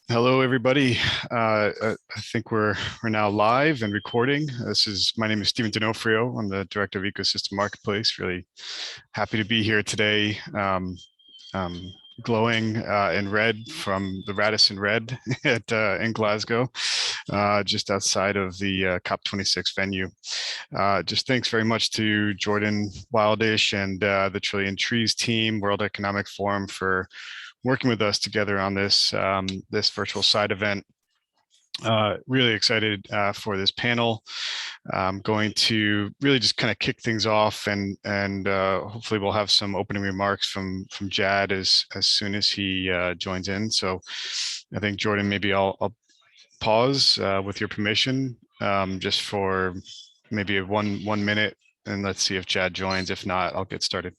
Hello, everybody. I think we're now live and recording. My name is Stephen Donofrio. I'm the director of Ecosystem Marketplace. Really happy to be here today. Glowing in red from the Radisson Red in Glasgow, just outside of the COP26 venue. Just thanks very much to Jordan Wildish and the Trillion Trees team, World Economic Forum, for working with us together on this virtual side event. Really excited for this panel. I'm going to really just kind of kick things off, and hopefully we'll have some opening remarks from Jad as soon as he joins in. So I think, Jordan, maybe I'll pause with your permission, just for maybe one minute, and let's see if Jad joins. If not, I'll get started.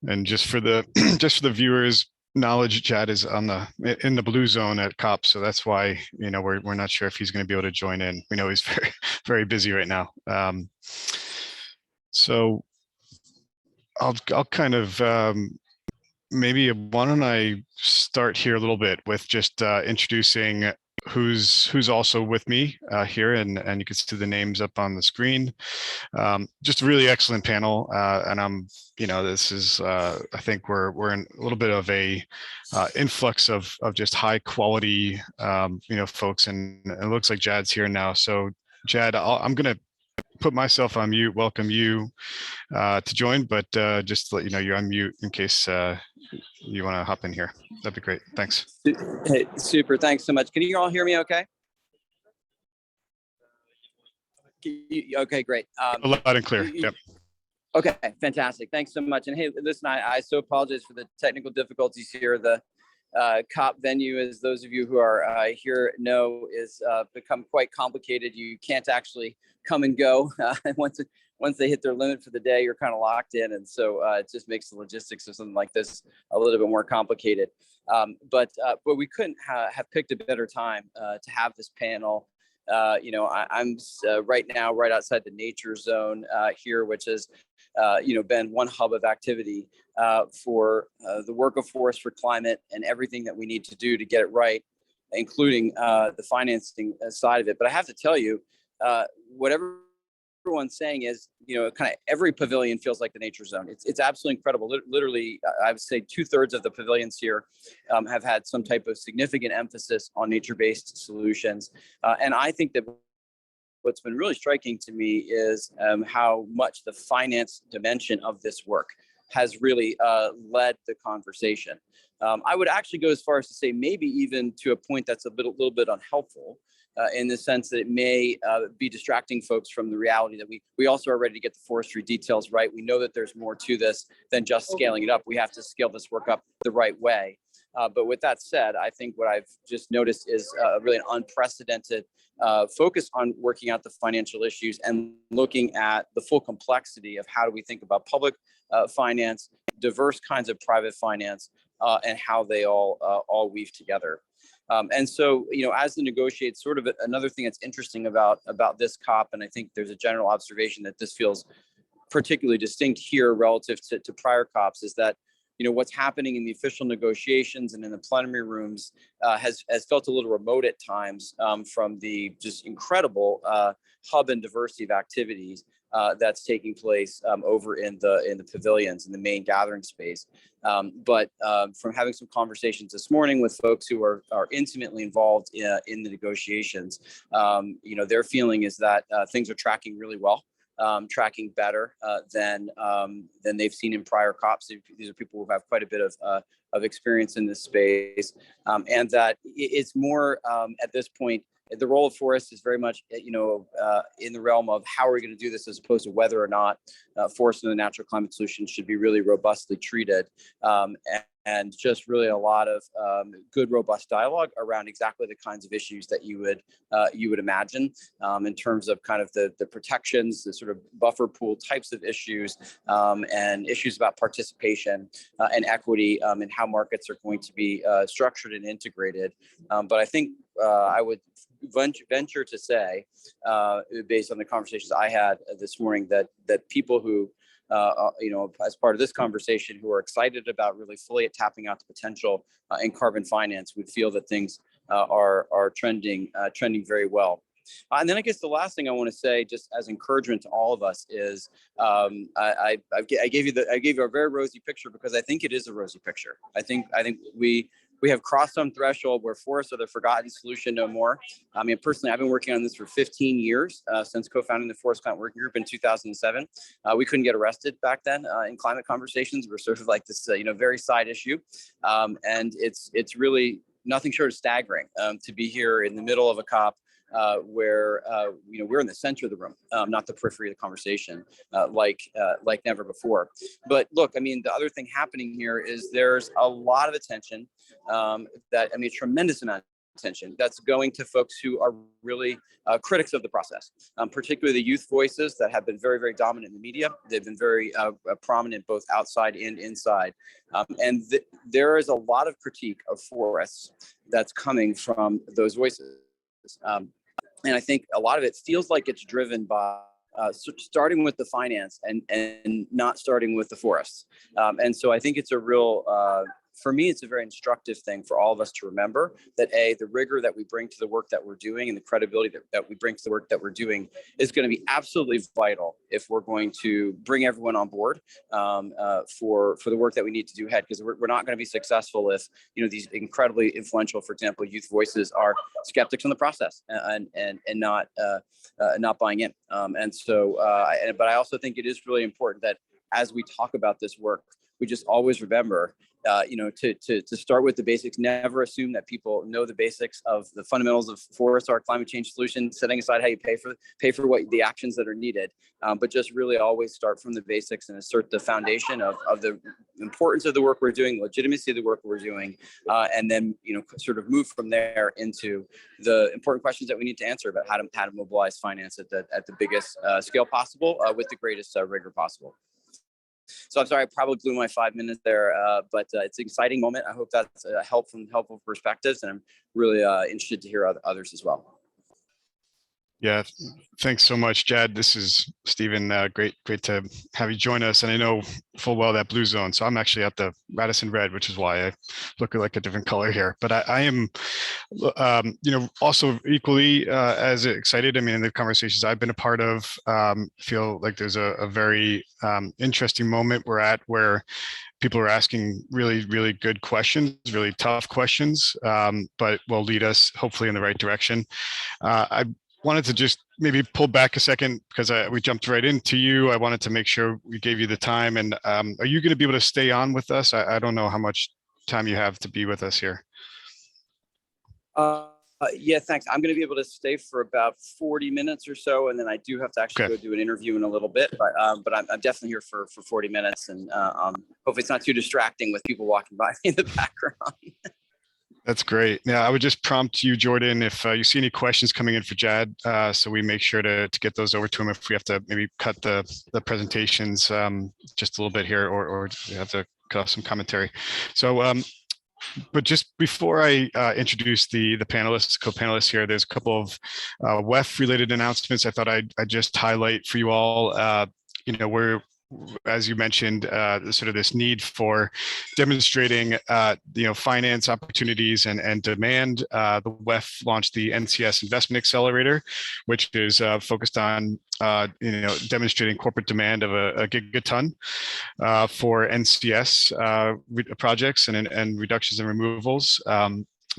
And just for the just for the viewers' knowledge, Chad is in the blue zone at COP, so that's why we're not sure if he's going to be able to join in. We know he's very busy right now. So I'll kind of maybe why don't I start here a little bit with just introducing who's also with me here, and you can see the names up on the screen. Just a really excellent panel, and this is I think we're in a little bit of a influx of just high quality folks, and it looks like Jad's here now. So Jad, I'm gonna put myself on mute, welcome you to join, but just to let you know, you're on mute in case you want to hop in here. That'd be great. Thanks. Hey, super. Thanks so much. Can you all hear me okay? Okay, great. Loud and clear. Yep. Okay, fantastic. Thanks so much. And hey, listen, I so apologize for the technical difficulties here. The COP venue, as those of you who are here know, is become quite complicated. You can't actually come and go. Once they hit their limit for the day, you're kind of locked in. And so it just makes the logistics of something like this a little bit more complicated. But we couldn't have picked a better time to have this panel. I'm right now right outside the nature zone here, which has been one hub of activity for the work of Forest for Climate and everything that we need to do to get it right, including the financing side of it. But I have to tell you, whatever everyone's saying is, kind of every pavilion feels like the nature zone. It's absolutely incredible. Literally, I would say 2/3 of the pavilions here have had some type of significant emphasis on nature-based solutions. And I think that what's been really striking to me is how much the finance dimension of this work has really led the conversation. I would actually go as far as to say maybe even to a point that's a little bit unhelpful, in the sense that it may be distracting folks from the reality that we also are ready to get the forestry details right. We know that there's more to this than just scaling it up. We have to scale this work up the right way. But with that said, I think what I've just noticed is really an unprecedented focus on working out the financial issues and looking at the full complexity of how do we think about public finance, diverse kinds of private finance, and how they all weave together. And so, as the negotiate, sort of another thing that's interesting about this COP, and I think there's a general observation that this feels particularly distinct here relative to prior COPs, is that what's happening in the official negotiations and in the plenary rooms has felt a little remote at times from the just incredible hub and diversity of activities that's taking place over in the pavilions in the main gathering space. But from having some conversations this morning with folks who are intimately involved in the negotiations, their feeling is that things are tracking really well. Tracking better than they've seen in prior COPs. These are people who have quite a bit of experience in this space, and that it's more at this point. The role of forest is very much, in the realm of how are we going to do this, as opposed to whether or not forest and the natural climate solution should be really robustly treated. and just really a lot of good, robust dialogue around exactly the kinds of issues that you would imagine in terms of kind of the protections, the sort of buffer pool types of issues, and issues about participation and equity, and how markets are going to be structured and integrated. But I think I would venture to say, based on the conversations I had this morning, that people who as part of this conversation, who are excited about really fully tapping out the potential in carbon finance, would feel that things are trending very well. And then I guess the last thing I want to say, just as encouragement to all of us, is I gave you a very rosy picture because I think it is a rosy picture. I think we have crossed some threshold where forests are the forgotten solution no more. I mean, personally, I've been working on this for 15 years since co-founding the Forest Climate Working Group in 2007. We couldn't get arrested back then in climate conversations. We're sort of like this, very side issue, and it's really nothing short of staggering to be here in the middle of a COP. Where we're in the center of the room, not the periphery of the conversation, like never before. But look, I mean, the other thing happening here is there's a lot of attention, a tremendous amount of attention that's going to folks who are really critics of the process, particularly the youth voices that have been very, very dominant in the media. They've been very prominent both outside and inside. There is a lot of critique of forests that's coming from those voices. And I think a lot of it feels like it's driven by starting with the finance and not starting with the forests. And so I think it's a real, for me, it's a very instructive thing for all of us to remember that the rigor that we bring to the work that we're doing and the credibility that we bring to the work that we're doing is going to be absolutely vital if we're going to bring everyone on board for the work that we need to do ahead. Because we're not going to be successful if these incredibly influential, for example, youth voices are skeptics on the process and not buying in. But I also think it is really important that as we talk about this work, we just always remember to start with the basics. Never assume that people know the basics of the fundamentals of forests or climate change solution, setting aside how you pay for what the actions that are needed, but just really always start from the basics and assert the foundation of the importance of the work we're doing, legitimacy of the work we're doing, and then sort of move from there into the important questions that we need to answer about how to mobilize finance at the biggest scale possible with the greatest rigor possible. So I'm sorry, I probably blew my 5 minutes there, but it's an exciting moment. I hope that's helpful perspectives, and I'm really interested to hear others as well. Yeah, thanks so much, Jad. This is Stephen. Great to have you join us. And I know full well that blue zone. So I'm actually at the Radisson red, which is why I look like a different color here. But I am, also equally as excited. I mean, in the conversations I've been a part of, feel like there's a very interesting moment we're at where people are asking really, really good questions, really tough questions, but will lead us hopefully in the right direction. I wanted to just maybe pull back a second because we jumped right into you. I wanted to make sure we gave you the time. And are you going to be able to stay on with us? I don't know how much time you have to be with us here. Yeah, thanks. I'm going to be able to stay for about 40 minutes or so, and then I do have to actually go do an interview in a little bit. But I'm definitely here for 40 minutes, and hopefully it's not too distracting with people walking by me in the background. That's great. Yeah, I would just prompt you, Jordan, if you see any questions coming in for Jad, so we make sure to get those over to him if we have to maybe cut the presentations just a little bit here, or we have to cut off some commentary. So, but just before I introduce the panelists, co-panelists here, there's a couple of WEF related announcements I thought I'd just highlight for you all. We're, as you mentioned, sort of this need for demonstrating, finance opportunities and demand. The WEF launched the NCS Investment Accelerator, which is focused on, demonstrating corporate demand of a gigaton for NCS projects and reductions and removals.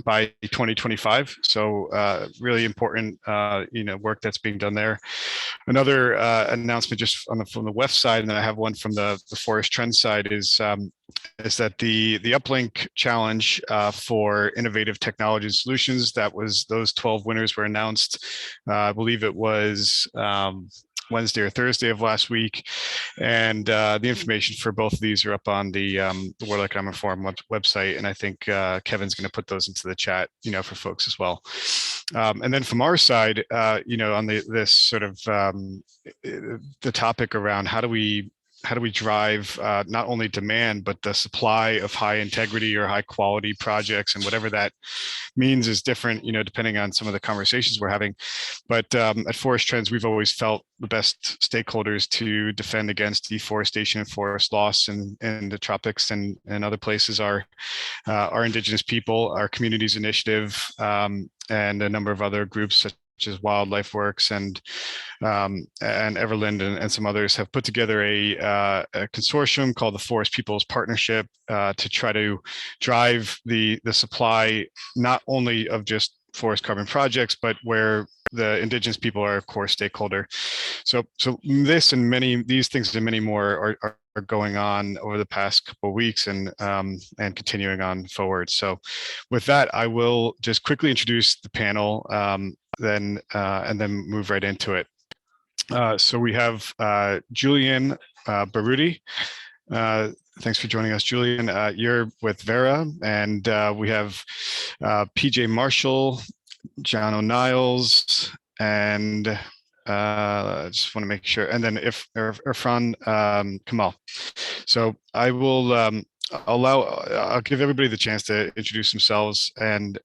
By 2025. So really important, work that's being done there. Another announcement just from the WEF side, and then I have one from the Forest Trend side, is that the Uplink challenge for innovative technology solutions, those 12 winners were announced. I believe it was Wednesday or Thursday of last week. And the information for both of these are up on the World Economic Forum website. And I think Kevin's going to put those into the chat, for folks as well. And then from our side, on this sort of the topic around how do we drive not only demand, but the supply of high integrity or high quality projects, and whatever that means is different, depending on some of the conversations we're having. But at Forest Trends, we've always felt the best stakeholders to defend against deforestation and forest loss in the tropics and other places are Indigenous people, our Communities Initiative, and a number of other groups such as Wildlife Works and Everland and some others have put together a consortium called the Forest Peoples Partnership to try to drive the supply not only of just forest carbon projects, but where the Indigenous people are a core stakeholder. So this and these things and many more are going on over the past couple of weeks and continuing on forward. So with that, I will just quickly introduce the panel and then move right into it. So we have Julianne Baroody. Thanks for joining us, Julianne. You're with Verra, and we have PJ Marshall, John Niles, and I just want to make sure, and then Irfan Kamal. So I will I'll give everybody the chance to introduce themselves, and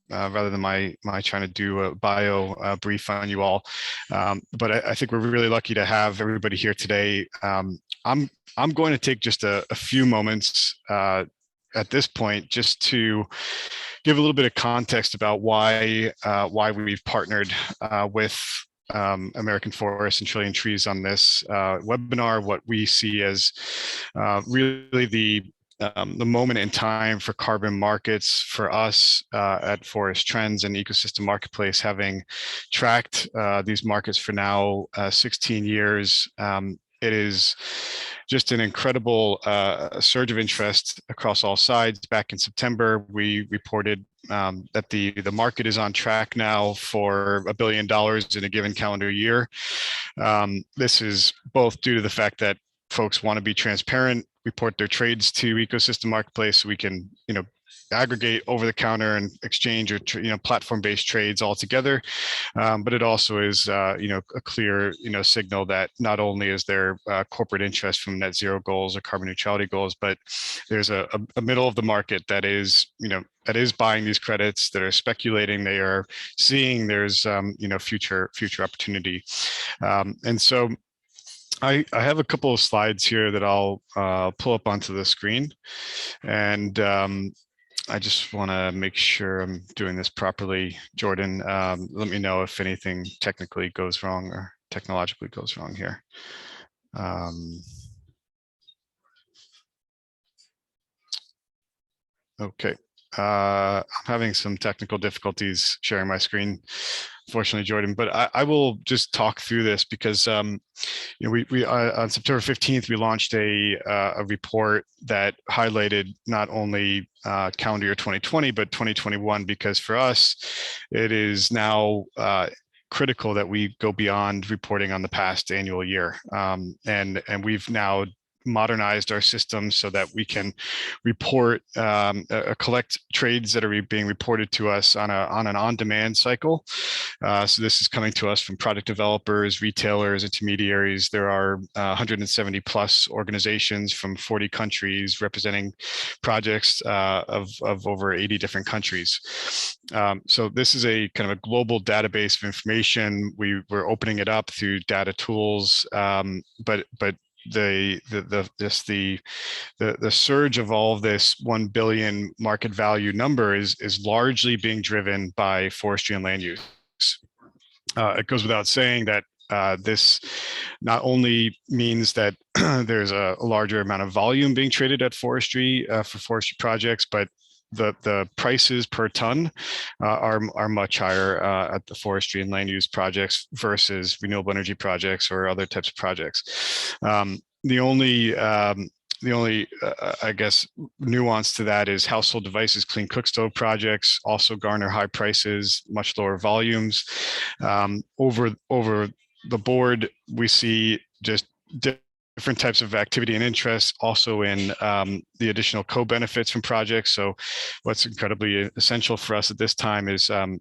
rather than my trying to do a bio brief on you all, but I think we're really lucky to have everybody here today. I'm going to take just a few moments at this point just to give a little bit of context about why we've partnered with American Forests and Trillion Trees on this webinar, what we see as really the moment in time for carbon markets for us at Forest Trends and Ecosystem Marketplace, having tracked these markets for now 16 years. It is just an incredible surge of interest across all sides. Back in September, we reported that the market is on track now for $1 billion in a given calendar year. This is both due to the fact that folks want to be transparent, report their trades to Ecosystem Marketplace, so we can, aggregate over the counter and exchange or platform-based trades all together. But it also is a clear signal that not only is there corporate interest from net zero goals or carbon neutrality goals, but there's a middle of the market that is buying these credits, that are speculating, they are seeing there's future opportunity. And so I have a couple of slides here that I'll pull up onto the screen, and I just want to make sure I'm doing this properly. Jordan, let me know if anything technically goes wrong or technologically goes wrong here. Okay. I'm having some technical difficulties sharing my screen, unfortunately, Jordan, but I will just talk through this because we on September 15th, we launched a report that highlighted not only calendar year 2020, but 2021, because for us, it is now critical that we go beyond reporting on the past annual year. And we've now modernized our systems so that we can report collect trades that are being reported to us on an on-demand cycle. So this is coming to us from product developers, retailers, intermediaries. There are 170 plus organizations from 40 countries representing projects of over 80 different countries. So this is a kind of a global database of information. We're opening it up through data tools, but the surge of all of this 1 billion market value number is largely being driven by forestry and land use. It goes without saying that this not only means that there's a larger amount of volume being traded at forestry for forestry projects, but the prices per ton are much higher at the forestry and land use projects versus renewable energy projects or other types of projects. The only I guess nuance to that is household devices, clean cook stove projects also garner high prices, much lower volumes. Over the board, we see just different types of activity and interest, also in the additional co-benefits from projects. So what's incredibly essential for us at this time is to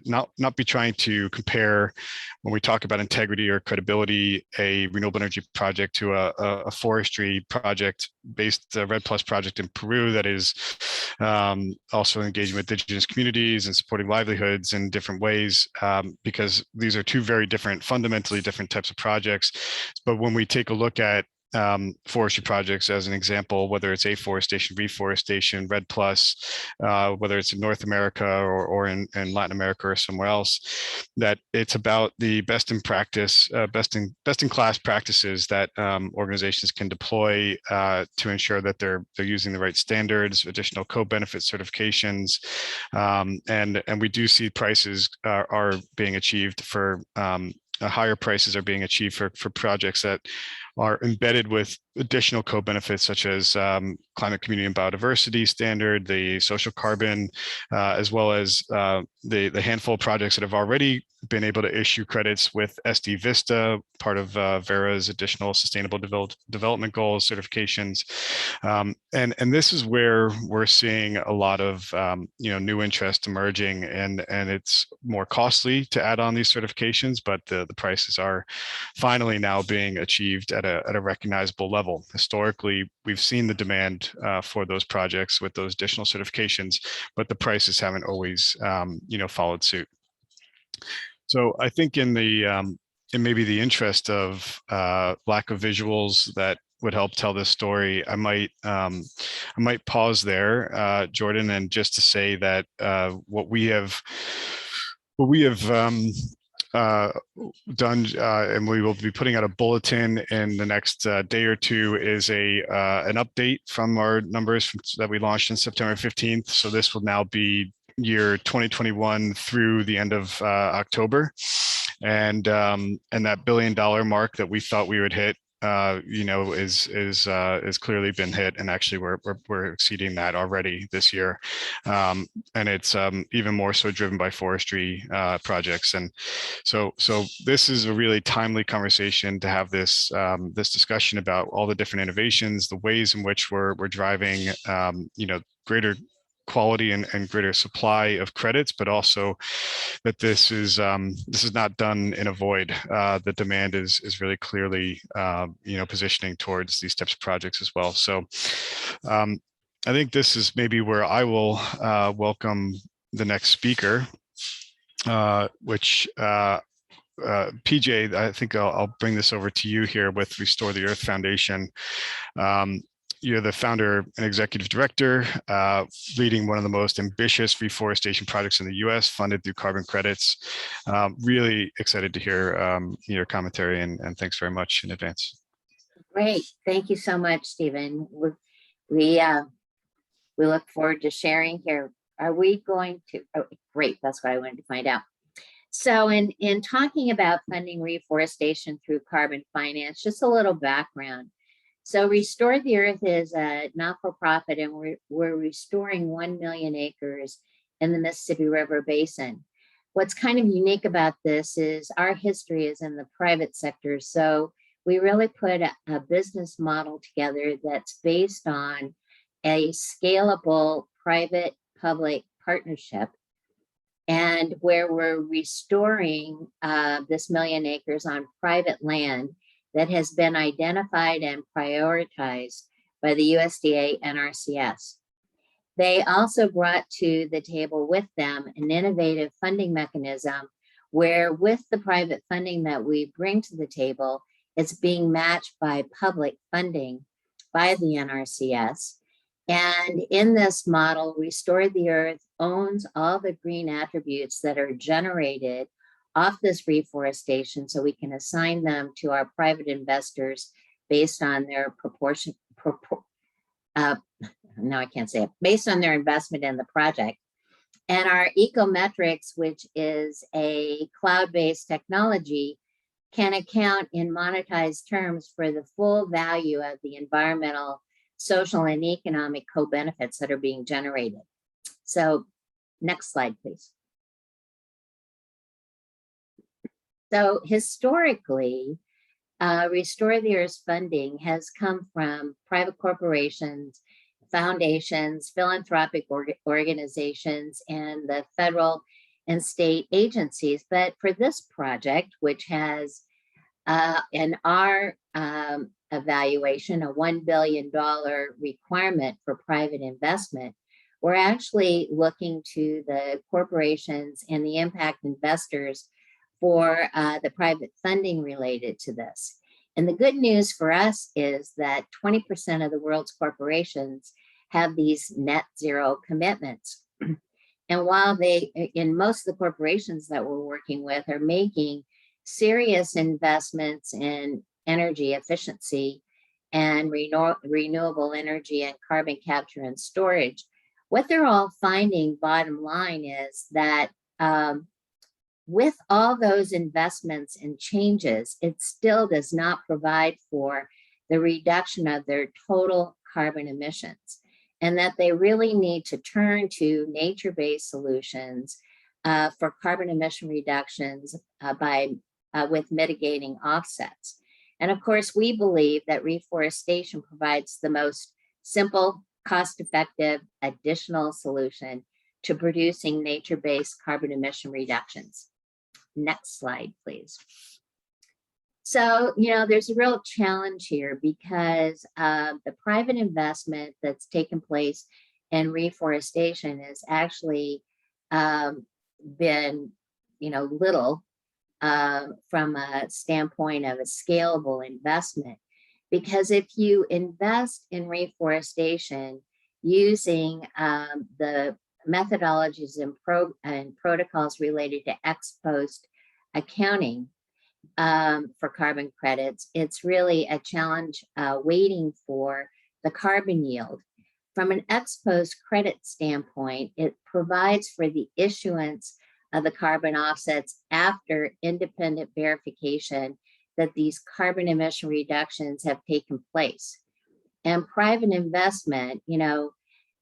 not be trying to compare, when we talk about integrity or credibility, a renewable energy project to a forestry project based REDD+ project in Peru that is also engaging with indigenous communities and supporting livelihoods in different ways, because these are two very different, fundamentally different types of projects. But when we take a look at forestry projects as an example, whether it's afforestation, reforestation, REDD+, whether it's in North America or in Latin America or somewhere else, that it's about the best in practice, best in class practices that organizations can deploy to ensure that they're using the right standards, additional co-benefit certifications, and we do see prices are being achieved for higher prices are being achieved for projects that are embedded with additional co-benefits such as climate, community, and biodiversity standard, the social carbon, as well as the handful of projects that have already been able to issue credits with SD Vista, part of Verra's additional sustainable development goals certifications. And this is where we're seeing a lot of new interest emerging, and it's more costly to add on these certifications, but the prices are finally now being achieved at a recognizable level. Historically, we've seen the demand for those projects with those additional certifications, but the prices haven't always followed suit. So I think in maybe the interest of lack of visuals that would help tell this story, I might pause there, Jordan, and just to say that what we have done, and we will be putting out a bulletin in the next day or two, is an update from our numbers that we launched on September 15th. So this will now be year 2021 through the end of October, and that $1 billion mark that we thought we would hit is clearly been hit, and actually we're exceeding that already this year, and it's even more so driven by forestry projects. And so this is a really timely conversation to have this discussion about all the different innovations, the ways in which we're driving greater quality and greater supply of credits, but also that this is not done in a void. The demand is really clearly positioning towards these types of projects as well. So I think this is maybe where I will welcome the next speaker, which PJ, I think I'll bring this over to you here with Restore the Earth Foundation. You're the founder and executive director, leading one of the most ambitious reforestation projects in the U.S., funded through carbon credits. Really excited to hear your commentary, and thanks very much in advance. Great, thank you so much, Stephen. We look forward to sharing here. Are we going to? Oh, great, that's what I wanted to find out. So in talking about funding reforestation through carbon finance, just a little background. So Restore the Earth is a not-for-profit, and we're restoring 1 million acres in the Mississippi River Basin. What's kind of unique about this is our history is in the private sector. So we really put a business model together that's based on a scalable private-public partnership, and where we're restoring this 1 million acres on private land that has been identified and prioritized by the USDA NRCS. They also brought to the table with them an innovative funding mechanism where, with the private funding that we bring to the table, it's being matched by public funding by the NRCS. And in this model, Restore the Earth owns all the green attributes that are generated off this reforestation, so we can assign them to our private investors based on their based on their investment in the project. And our ecometrics, which is a cloud-based technology, can account in monetized terms for the full value of the environmental, social, and economic co-benefits that are being generated. So next slide, please. So historically, Restore the Earth's funding has come from private corporations, foundations, philanthropic organizations, and the federal and state agencies. But for this project, which has in our evaluation, a $1 billion requirement for private investment, we're actually looking to the corporations and the impact investors for the private funding related to this. And the good news for us is that 20% of the world's corporations have these net zero commitments. And while they, in most of the corporations that we're working with, are making serious investments in energy efficiency and renewable energy and carbon capture and storage, what they're all finding, bottom line, is that with all those investments and changes, it still does not provide for the reduction of their total carbon emissions, and that they really need to turn to nature-based solutions for carbon emission reductions with mitigating offsets. And of course, we believe that reforestation provides the most simple, cost-effective additional solution to producing nature-based carbon emission reductions. Next slide, please. So, there's a real challenge here because the private investment that's taken place in reforestation has actually been, little from a standpoint of a scalable investment. Because if you invest in reforestation using the methodologies and protocols related to ex post accounting for carbon credits, it's really a challenge waiting for the carbon yield. From an ex post credit standpoint, it provides for the issuance of the carbon offsets after independent verification that these carbon emission reductions have taken place. And private investment,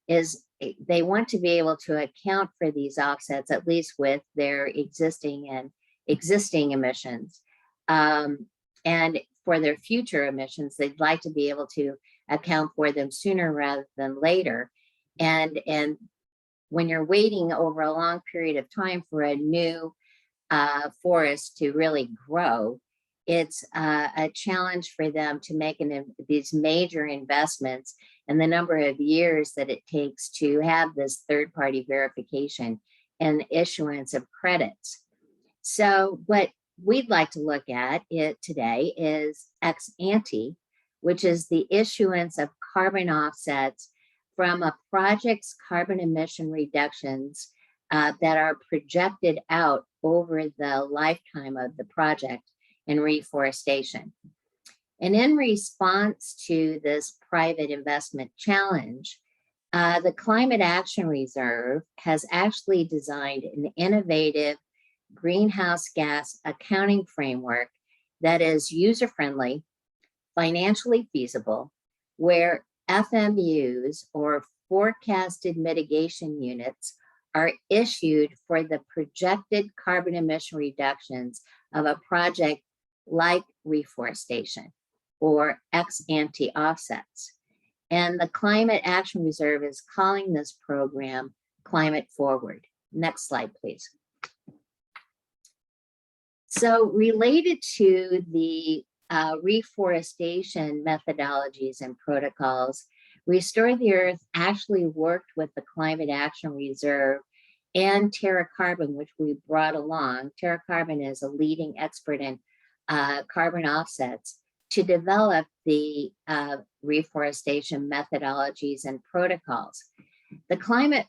is they want to be able to account for these offsets, at least with their existing emissions. And for their future emissions, they'd like to be able to account for them sooner rather than later. And when you're waiting over a long period of time for a new forest to really grow, it's a challenge for them to make these major investments and the number of years that it takes to have this third-party verification and issuance of credits. So what we'd like to look at today is ex ante, which is the issuance of carbon offsets from a project's carbon emission reductions that are projected out over the lifetime of the project in reforestation. And in response to this private investment challenge, the Climate Action Reserve has actually designed an innovative greenhouse gas accounting framework that is user-friendly, financially feasible, where FMUs, or forecasted mitigation units, are issued for the projected carbon emission reductions of a project like reforestation or ex ante offsets. And the Climate Action Reserve is calling this program Climate Forward. Next slide, please. So related to the reforestation methodologies and protocols, Restore the Earth actually worked with the Climate Action Reserve and Terra Carbon, which we brought along. Terra Carbon is a leading expert in carbon offsets, to develop the reforestation methodologies and protocols. The Climate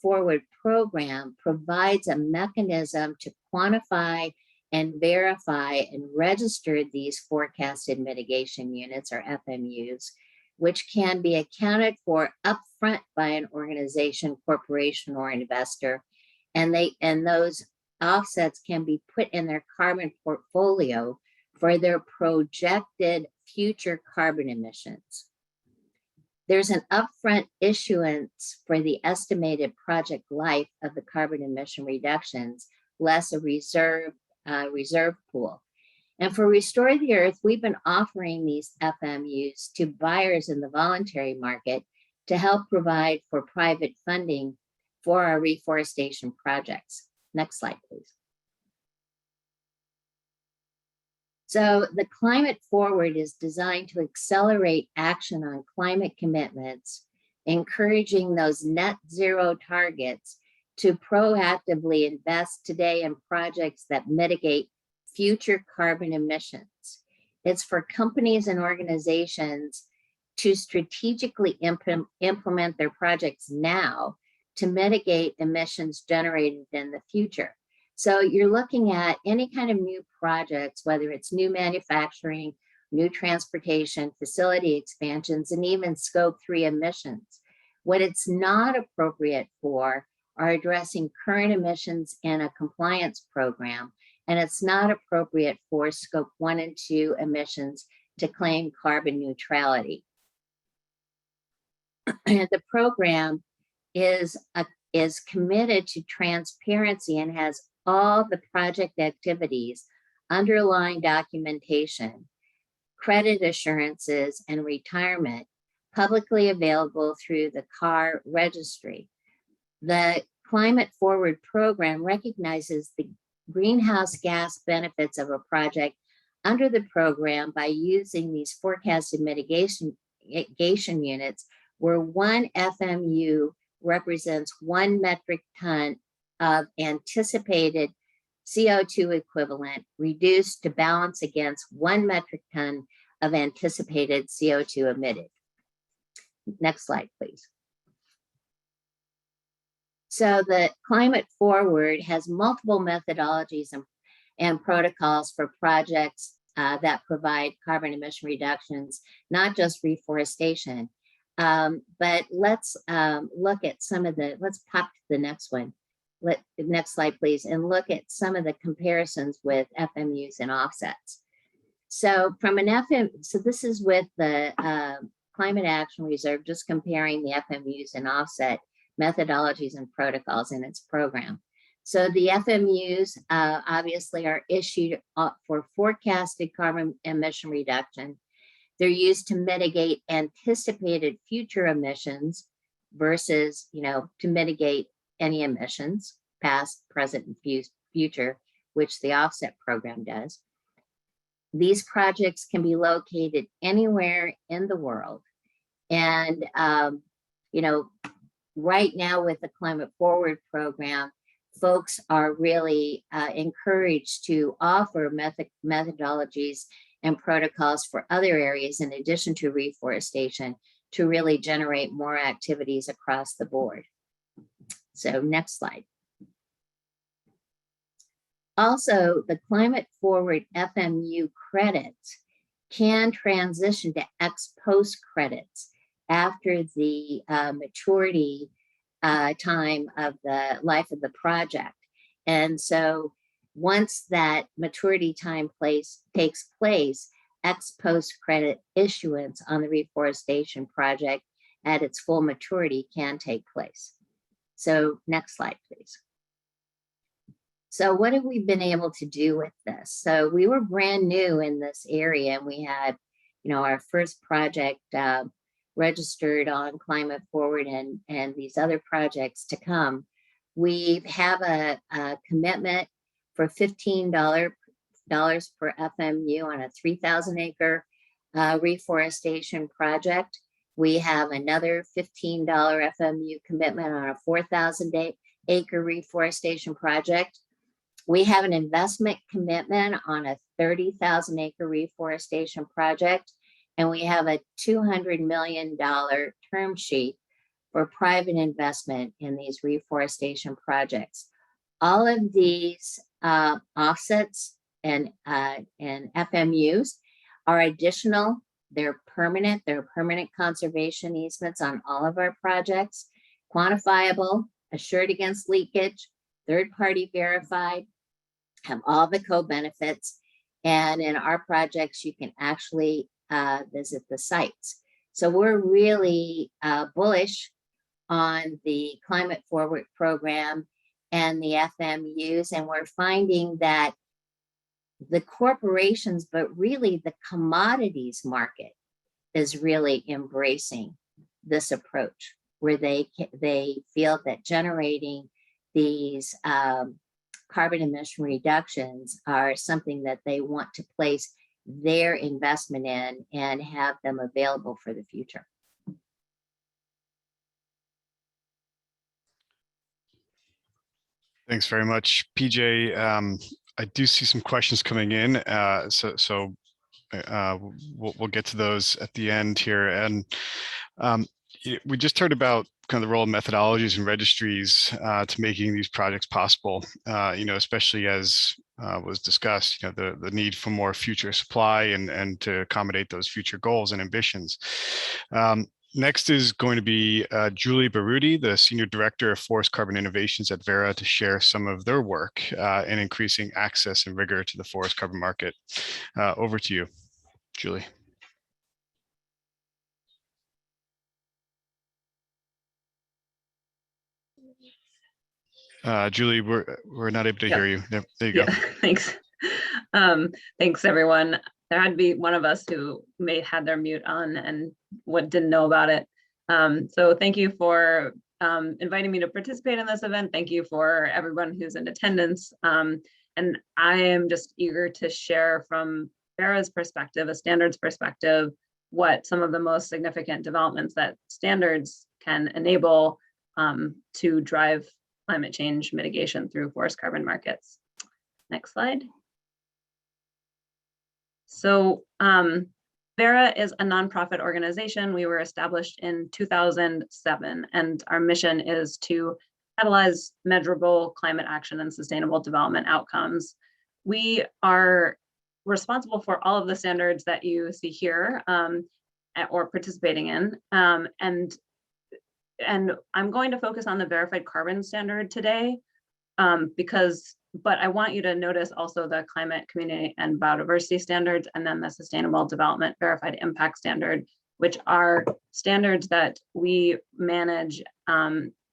Forward program provides a mechanism to quantify and verify and register these forecasted mitigation units, or FMUs, which can be accounted for upfront by an organization, corporation, or investor. And those offsets can be put in their carbon portfolio for their projected future carbon emissions. There's an upfront issuance for the estimated project life of the carbon emission reductions, less a reserve reserve pool. And for Restore the Earth, we've been offering these FMUs to buyers in the voluntary market to help provide for private funding for our reforestation projects. Next slide, please. So the Climate Forward is designed to accelerate action on climate commitments, encouraging those net zero targets to proactively invest today in projects that mitigate future carbon emissions. It's for companies and organizations to strategically implement their projects now to mitigate emissions generated in the future. So you're looking at any kind of new projects, whether it's new manufacturing, new transportation, facility expansions, and even scope 3 emissions. What it's not appropriate for are addressing current emissions in a compliance program, and it's not appropriate for scope 1 and 2 emissions to claim carbon neutrality. The program is committed to transparency and has all the project activities, underlying documentation, credit assurances, and retirement publicly available through the CAR registry. The Climate Forward program recognizes the greenhouse gas benefits of a project under the program by using these forecasted mitigation units, where one FMU represents 1 metric ton of anticipated CO2 equivalent reduced to balance against 1 metric ton of anticipated CO2 emitted. Next slide, please. So the Climate Forward has multiple methodologies and protocols for projects that provide carbon emission reductions, not just reforestation. But let's look at some of the, let's pop to the next one. Next slide, please, and look at some of the comparisons with FMUs and offsets. So from an so this is with the Climate Action Reserve, just comparing the FMUs and offset methodologies and protocols in its program. So the FMUs obviously are issued for forecasted carbon emission reduction. They're used to mitigate anticipated future emissions versus, to mitigate any emissions, past, present, and future, which the offset program does. These projects can be located anywhere in the world. And, right now with the Climate Forward program, folks are really encouraged to offer methodologies and protocols for other areas in addition to reforestation to really generate more activities across the board. So next slide. Also, the Climate Forward FMU credits can transition to ex post credits after the maturity time of the life of the project. And so once that maturity time takes place, ex post credit issuance on the reforestation project at its full maturity can take place. So next slide, please. So what have we been able to do with this? So we were brand new in this area, and we had, our first project registered on Climate Forward and these other projects to come. We have a commitment for $15 per FMU on a 3,000 acre reforestation project. We have another $15 FMU commitment on a 4,000 acre reforestation project. We have an investment commitment on a 30,000 acre reforestation project, and we have a $200 million term sheet for private investment in these reforestation projects. All of these offsets and FMUs are additional. They're permanent conservation easements on all of our projects, quantifiable, assured against leakage, third-party verified, have all the co-benefits. And in our projects, you can actually visit the sites. So we're really bullish on the Climate Forward program and the FMUs, and we're finding that the corporations, but really the commodities market is really embracing this approach, where they feel that generating these carbon emission reductions are something that they want to place their investment in and have them available for the future. Thanks very much, PJ. I do see some questions coming in, we'll get to those at the end here. And we just heard about kind of the role of methodologies and registries to making these projects possible. Especially as was discussed, the need for more future supply and to accommodate those future goals and ambitions. Next is going to be Julie Baroody, the Senior Director of Forest Carbon Innovations at Verra, to share some of their work in increasing access and rigor to the forest carbon market. Over to you, Julie. Julie, we're not able to hear you. There you go. Thanks. Thanks, everyone. There had to be one of us who may had their mute on and didn't know about it. So thank you for inviting me to participate in this event. Thank you for everyone who's in attendance. And I am just eager to share from Verra's perspective, a standards perspective, what some of the most significant developments that standards can enable to drive climate change mitigation through forest carbon markets. Next slide. So Verra is a nonprofit organization. We were established in 2007, and our mission is to catalyze measurable climate action and sustainable development outcomes. We are responsible for all of the standards that you see here or participating in. And I'm going to focus on the verified carbon standard today but I want you to notice also the climate, community, and biodiversity standards, and then the sustainable development verified impact standard, which are standards that we manage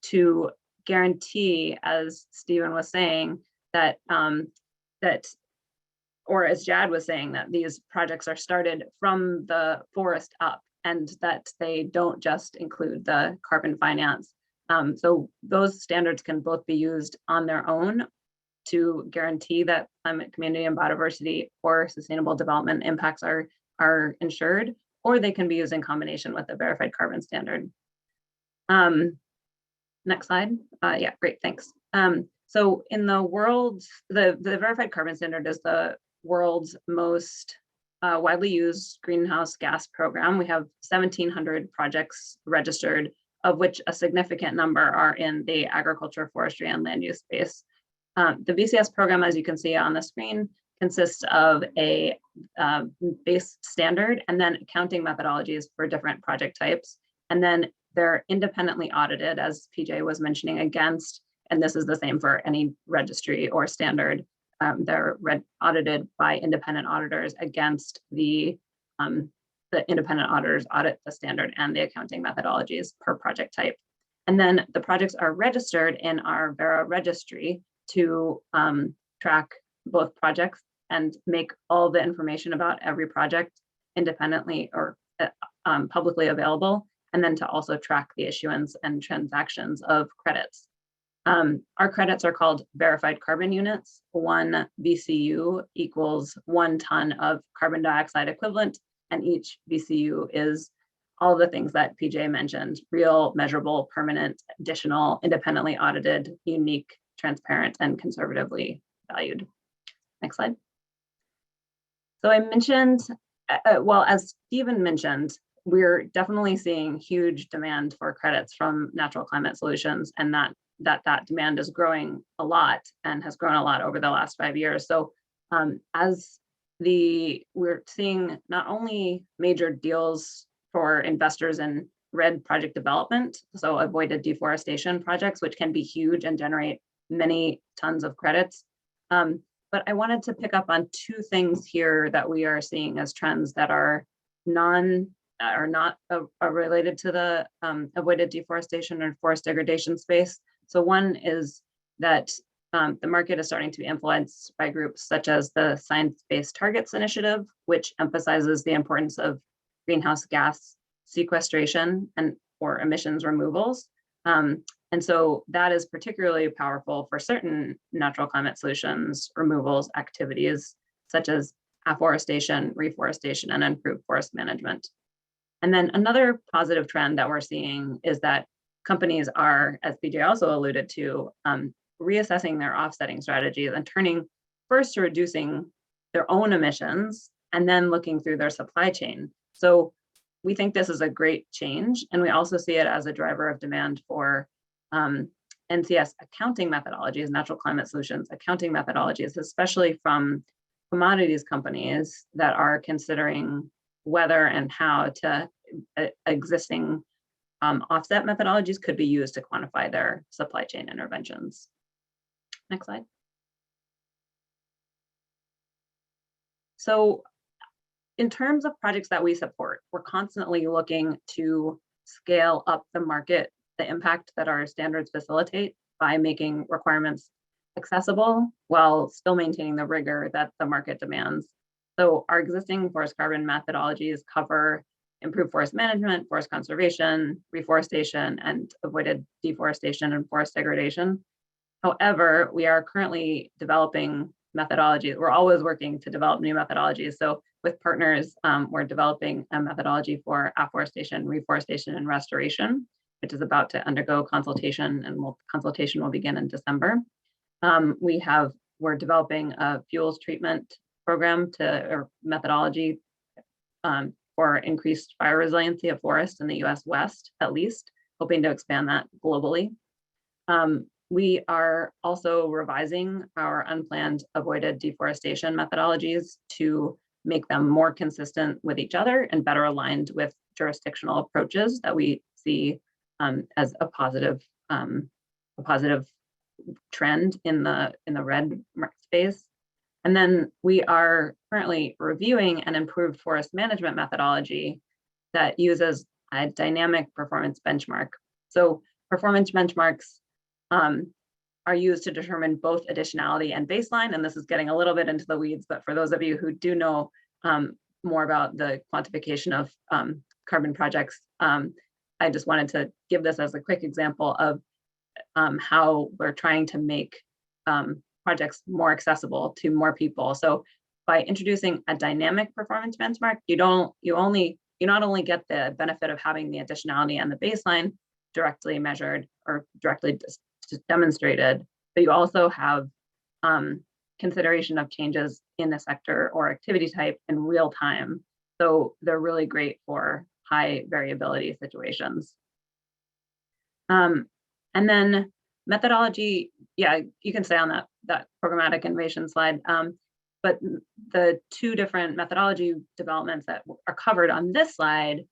to guarantee, as Stephen was saying, or as Jad was saying, that these projects are started from the forest up, and that they don't just include the carbon finance. So those standards can both be used on their own to guarantee that climate, community, and biodiversity or sustainable development impacts are ensured, or they can be used in combination with the verified carbon standard. Next slide. Yeah, great, thanks. So in the world, the verified carbon standard is the world's most widely used greenhouse gas program. We have 1,700 projects registered, of which a significant number are in the agriculture, forestry, and land use space. The VCS program, as you can see on the screen, consists of a base standard and then accounting methodologies for different project types. And then they're independently audited, as PJ was mentioning, against, and this is the same for any registry or standard, they're audited by independent auditors against the independent auditors audit the standard and the accounting methodologies per project type. And then the projects are registered in our Verra registry to track both projects and make all the information about every project independently or publicly available, and then to also track the issuance and transactions of credits. Our credits are called verified carbon units. 1 VCU equals 1 ton of carbon dioxide equivalent, and each VCU is all the things that PJ mentioned: real, measurable, permanent, additional, independently audited, unique, transparent, and conservatively valued. Next slide. So I mentioned, well, as Stephen mentioned, we're definitely seeing huge demand for credits from natural climate solutions, and that demand is growing a lot and has grown a lot over the last 5 years. So we're seeing not only major deals for investors in red project development, so avoided deforestation projects, which can be huge and generate many tons of credits. But I wanted to pick up on 2 things here that we are seeing as trends that are not related to the avoided deforestation or forest degradation space. So one is that the market is starting to be influenced by groups such as the Science-Based Targets Initiative, which emphasizes the importance of greenhouse gas sequestration and or emissions removals. And so that is particularly powerful for certain natural climate solutions removals activities, such as afforestation, reforestation, and improved forest management. And then another positive trend that we're seeing is that companies are, as PJ also alluded to, reassessing their offsetting strategies and turning first to reducing their own emissions and then looking through their supply chain. So we think this is a great change, and we also see it as a driver of demand for NCS accounting methodologies, natural climate solutions accounting methodologies, especially from commodities companies that are considering whether and how to existing offset methodologies could be used to quantify their supply chain interventions. Next slide. So in terms of projects that we support, we're constantly looking to scale up the market, the impact that our standards facilitate by making requirements accessible while still maintaining the rigor that the market demands. So our existing forest carbon methodologies cover improved forest management, forest conservation, reforestation, and avoided deforestation and forest degradation. However, we are currently developing methodologies. We're always working to develop new methodologies. So with partners, we're developing a methodology for afforestation, reforestation, and restoration, which is about to undergo consultation, and consultation will begin in December. We're developing a fuels treatment program or methodology for increased fire resiliency of forests in the US West, at least, hoping to expand that globally. We are also revising our unplanned avoided deforestation methodologies to make them more consistent with each other and better aligned with jurisdictional approaches that we see as a positive trend in the red space. And then we are currently reviewing an improved forest management methodology that uses a dynamic performance benchmark. So performance benchmarks are used to determine both additionality and baseline. And this is getting a little bit into the weeds, but for those of you who do know more about the quantification of carbon projects, I just wanted to give this as a quick example of how we're trying to make projects more accessible to more people. So by introducing a dynamic performance benchmark, you not only get the benefit of having the additionality and the baseline directly measured or directly demonstrated, but you also have consideration of changes in the sector or activity type in real time. So they're really great for high variability situations. And then methodology, yeah, you can stay on that programmatic innovation slide. But the two different methodology developments that are covered on this slide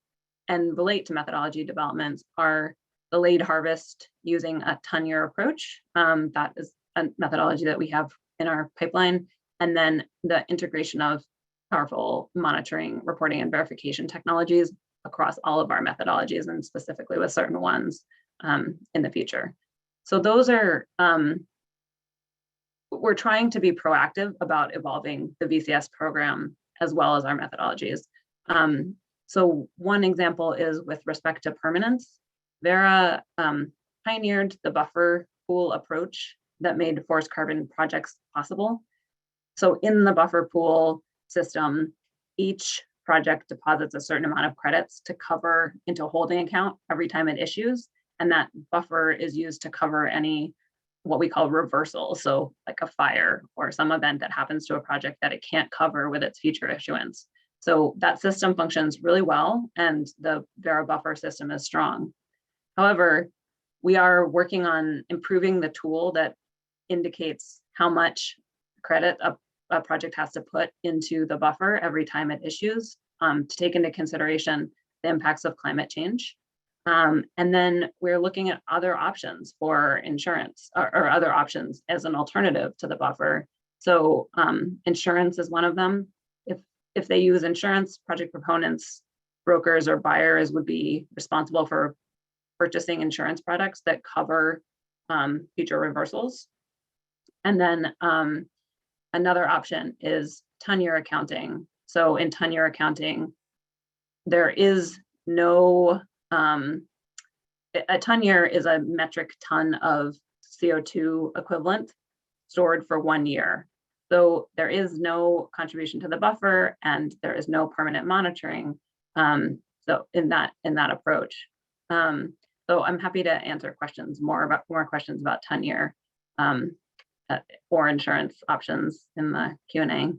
and relate to methodology developments are the laid harvest using a tenure approach. That is a methodology that we have in our pipeline. And then the integration of powerful monitoring, reporting, and verification technologies across all of our methodologies, and specifically with certain ones in the future. So those are, we're trying to be proactive about evolving the VCS program as well as our methodologies. So one example is with respect to permanence. Verra pioneered the buffer pool approach that made forest carbon projects possible. So in the buffer pool system, each project deposits a certain amount of credits to cover into a holding account every time it issues. And that buffer is used to cover any what we call reversal. So like a fire or some event that happens to a project that it can't cover with its future issuance. So that system functions really well, and the Verra buffer system is strong. However, we are working on improving the tool that indicates how much credit a project has to put into the buffer every time it issues to take into consideration the impacts of climate change. And then we're looking at other options for insurance or other options as an alternative to the buffer. So insurance is one of them. If they use insurance, project proponents, brokers, or buyers would be responsible for purchasing insurance products that cover future reversals. And then another option is tenure accounting. So in tenure accounting, there is no, a tenure is a metric ton of CO2 equivalent stored for 1 year. So there is no contribution to the buffer and there is no permanent monitoring. So in that approach. So I'm happy to answer more questions about tenure or insurance options in the Q&A.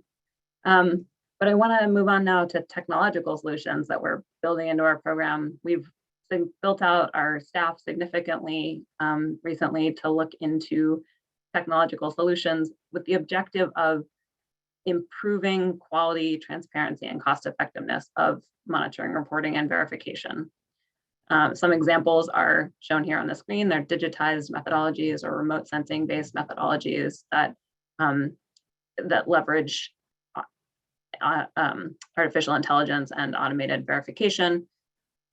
But I want to move on now to technological solutions that we're building into our program. We've built out our staff significantly recently to look into technological solutions with the objective of improving quality, transparency, and cost effectiveness of monitoring, reporting, and verification. Some examples are shown here on the screen. They're digitized methodologies or remote sensing based methodologies that leverage artificial intelligence and automated verification.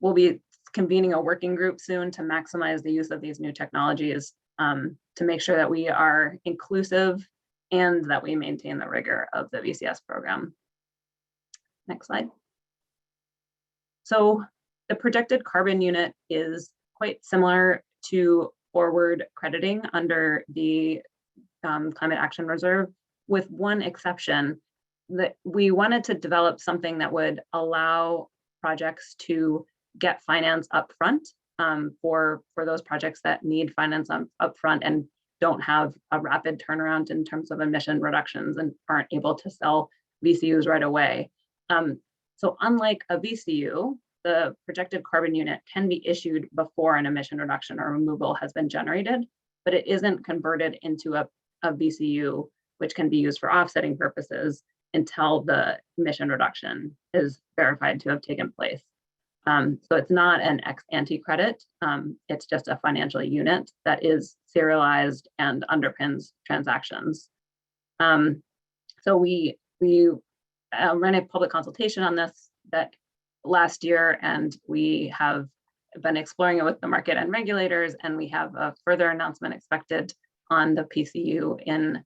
We'll be convening a working group soon to maximize the use of these new technologies to make sure that we are inclusive and that we maintain the rigor of the VCS program. Next slide. So the projected carbon unit is quite similar to forward crediting under the Climate Action Reserve, with one exception, that we wanted to develop something that would allow projects to get finance upfront for those projects that need finance upfront and don't have a rapid turnaround in terms of emission reductions and aren't able to sell VCUs right away. So unlike a VCU, the projected carbon unit can be issued before an emission reduction or removal has been generated, but it isn't converted into a VCU, which can be used for offsetting purposes until the emission reduction is verified to have taken place. So it's not an ex-ante credit, it's just a financial unit that is serialized and underpins transactions. So we ran a public consultation on this last year, and we have been exploring it with the market and regulators, and we have a further announcement expected on the PCU in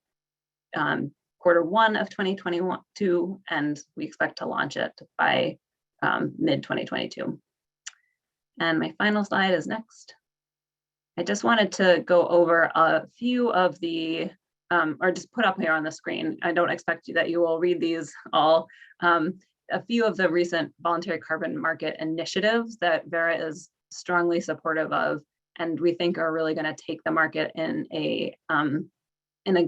Q1 of 2022, and we expect to launch it by mid-2022. And my final slide is next. I just wanted to go over a few of the, or just put up here on the screen. I don't expect that you will read these all. A few of the recent voluntary carbon market initiatives that Verra is strongly supportive of, and we think are really going to take the market in a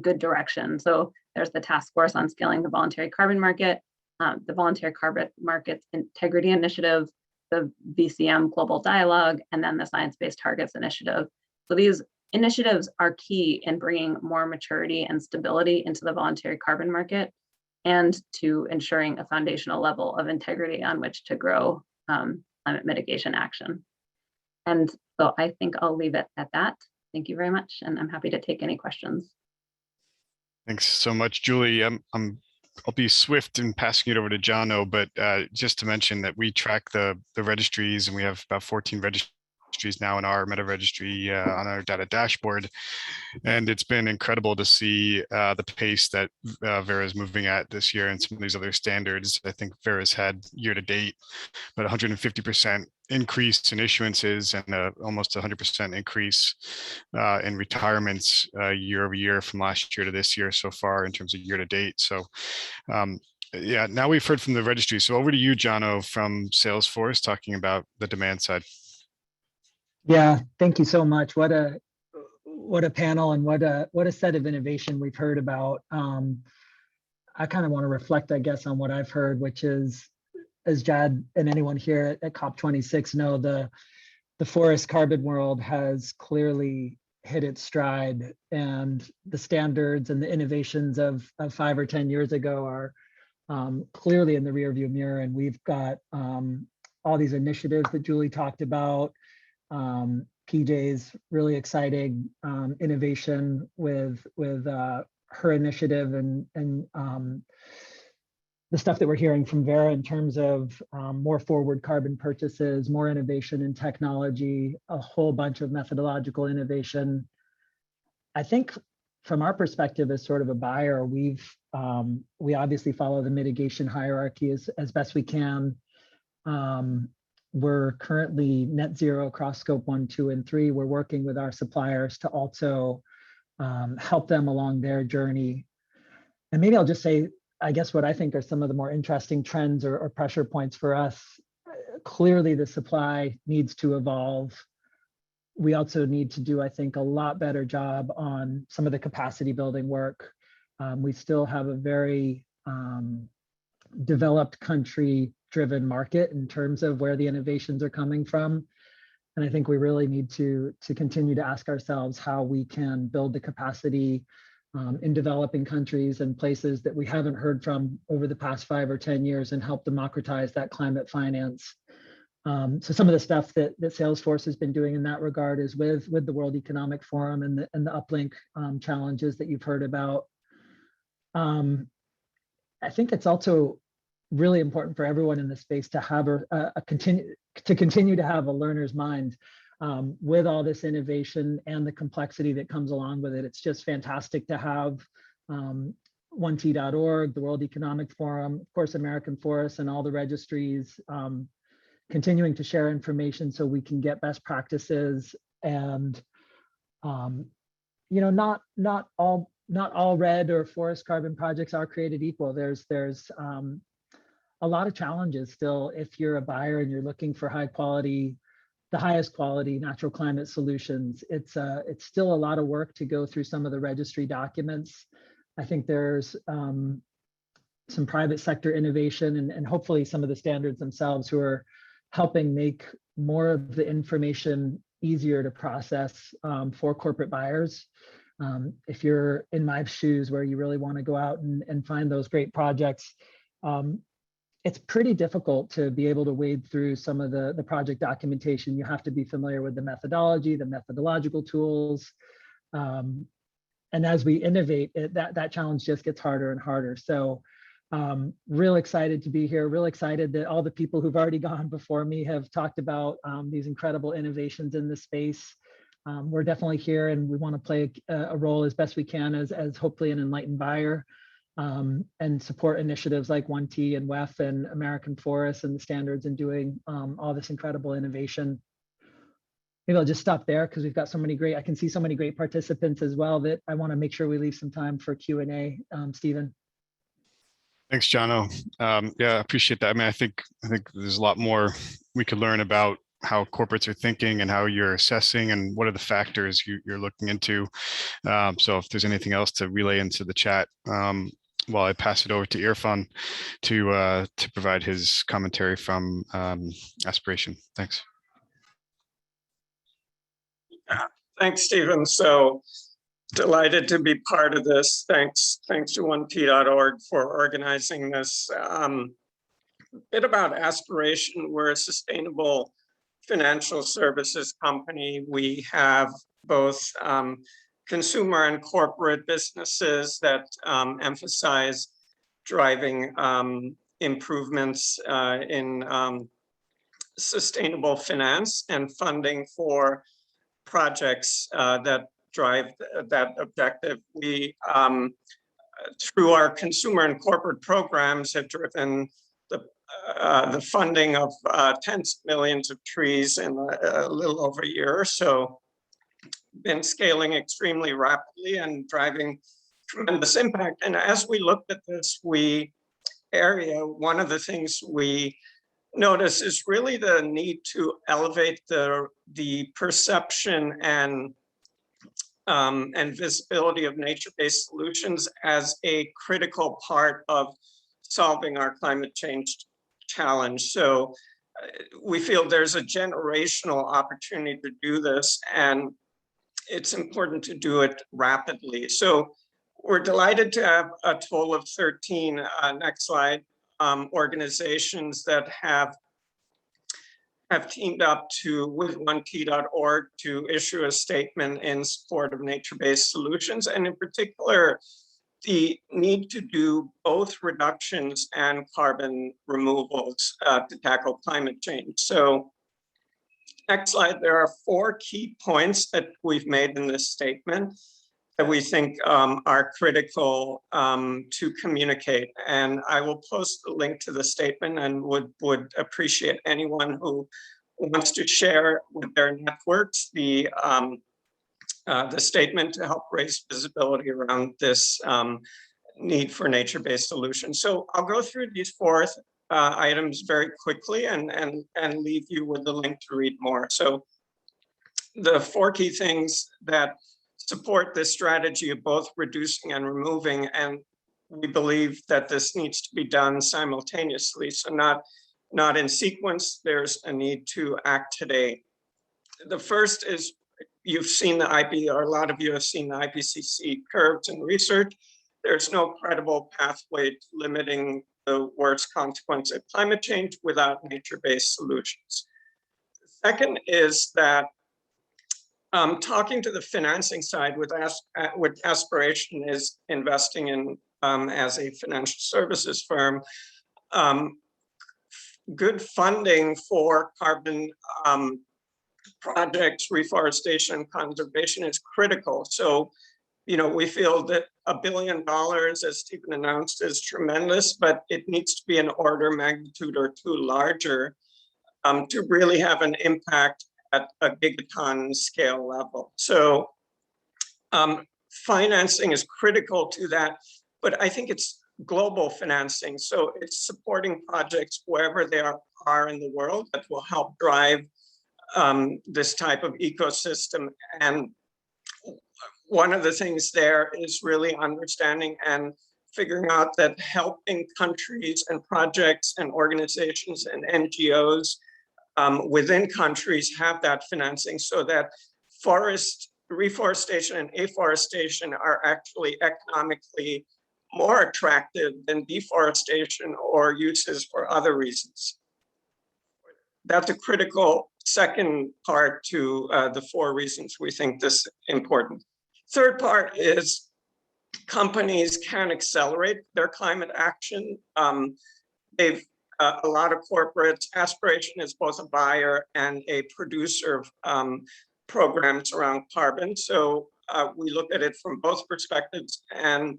good direction. So there's the task force on scaling the voluntary carbon market, the voluntary carbon markets integrity initiative, the VCM global dialogue, and then the science-based targets initiative. So these initiatives are key in bringing more maturity and stability into the voluntary carbon market and to ensuring a foundational level of integrity on which to grow climate mitigation action. And so I think I'll leave it at that. Thank you very much, and I'm happy to take any questions. Thanks so much, Julie. I'll be swift in passing it over to Jono, but just to mention that we track the registries, and we have about 14 registries now in our meta registry on our data dashboard. And it's been incredible to see the pace that Verra is moving at this year and some of these other standards. I think Verra's had year to date about 150% increase in issuances and almost 100% increase in retirements year over year from last year to this year so far in terms of year to date. So yeah, now we've heard from the registry. So over to you, Jono, from Salesforce, talking about the demand side. Yeah, thank you so much. What a panel, and what a set of innovation we've heard about. I kind of want to reflect, I guess, on what I've heard, which is, as Jad and anyone here at COP26 know, the forest carbon world has clearly hit its stride, and the standards and the innovations of 5 or 10 years ago are clearly in the rearview mirror. And we've got all these initiatives that Julie talked about. PJ's really exciting innovation with her initiative, and the stuff that we're hearing from Verra in terms of more forward carbon purchases, more innovation in technology, a whole bunch of methodological innovation. I think from our perspective as sort of a buyer, we obviously follow the mitigation hierarchy as best we can. We're currently net zero across scope 1, 2, and 3. We're working with our suppliers to also help them along their journey. And maybe I'll just say, I guess what I think are some of the more interesting trends or pressure points for us. Clearly, the supply needs to evolve. We also need to do, I think, a lot better job on some of the capacity building work. We still have a very developed country driven market in terms of where the innovations are coming from. And I think we really need to continue to ask ourselves how we can build the capacity in developing countries and places that we haven't heard from over the past 5 or 10 years and help democratize that climate finance. So some of the stuff that Salesforce has been doing in that regard is with the World Economic Forum and the Uplink challenges that you've heard about. I think it's also really important for everyone in the space to have continue to have a learner's mind with all this innovation and the complexity that comes along with it. It's just fantastic to have T.org, the World Economic Forum, of course, American Forests and all the registries continuing to share information so we can get best practices. And not all red or forest carbon projects are created equal. There's a lot of challenges still if you're a buyer and you're looking for the highest quality natural climate solutions. It's still a lot of work to go through some of the registry documents. I think there's some private sector innovation and hopefully some of the standards themselves who are helping make more of the information easier to process for corporate buyers. If you're in my shoes where you really want to go out and find those great projects, it's pretty difficult to be able to wade through some of the project documentation. You have to be familiar with the methodology, the methodological tools. And as we innovate, that challenge just gets harder and harder. So real excited to be here, real excited that all the people who've already gone before me have talked about these incredible innovations in this space. We're definitely here and we want to play a role as best we can as hopefully an enlightened buyer. And support initiatives like 1T and WEF and American Forests and the standards and doing all this incredible innovation. Maybe I'll just stop there because we've got I can see so many great participants as well that I want to make sure we leave some time for Q&A. Stephen. Thanks, Jono. Yeah, I appreciate that. I mean, I think there's a lot more we could learn about how corporates are thinking and how you're assessing and what are the factors you're looking into. So if there's anything else to relay into the chat, while I pass it over to Irfan to provide his commentary from Aspiration. Thanks. Thanks, Stephen. So delighted to be part of this. Thanks to T.org for organizing this. A bit about Aspiration. We're a sustainable financial services company. We have both consumer and corporate businesses that emphasize driving improvements in sustainable finance and funding for projects that drive that objective. We, through our consumer and corporate programs, have driven the funding of tens of millions of trees in a little over a year or so. Been scaling extremely rapidly and driving tremendous impact. And as we looked at this area, one of the things we notice is really the need to elevate the perception and visibility of nature-based solutions as a critical part of solving our climate change challenge. So we feel there's a generational opportunity to do this, and it's important to do it rapidly. So we're delighted to have a total of 13, next slide, organizations that have teamed up with T.org to issue a statement in support of nature-based solutions, and in particular, the need to do both reductions and carbon removals to tackle climate change. So next slide, there are 4 key points that we've made in this statement. that we think are critical to communicate. And I will post the link to the statement and would appreciate anyone who wants to share with their networks the statement to help raise visibility around this need for nature-based solutions. So I'll go through these four items very quickly and leave you with the link to read more. So the four key things that support this strategy of both reducing and removing, and we believe that this needs to be done simultaneously, so not in sequence. There's a need to act today. The first is, you've seen the IP, or a lot of you have seen the IPCC curves in research. There's no credible pathway to limiting the worst consequence of climate change without nature-based solutions. The second is that talking to the financing side with Aspiration is investing in, as a financial services firm, good funding for carbon projects, reforestation, and conservation is critical. So, we feel that $1 billion, as Stephen announced, is tremendous, but it needs to be an order of magnitude or two larger to really have an impact at a gigaton scale level. So financing is critical to that, but I think it's global financing. So it's supporting projects wherever they are in the world that will help drive this type of ecosystem. And one of the things there is really understanding and figuring out that helping countries and projects and organizations and NGOs within countries have that financing, so that reforestation and afforestation are actually economically more attractive than deforestation or uses for other reasons. That's a critical second part to the four reasons we think this is important. Third part is companies can accelerate their climate action. A lot of corporates, Aspiration is both a buyer and a producer of programs around carbon. So we look at it from both perspectives, and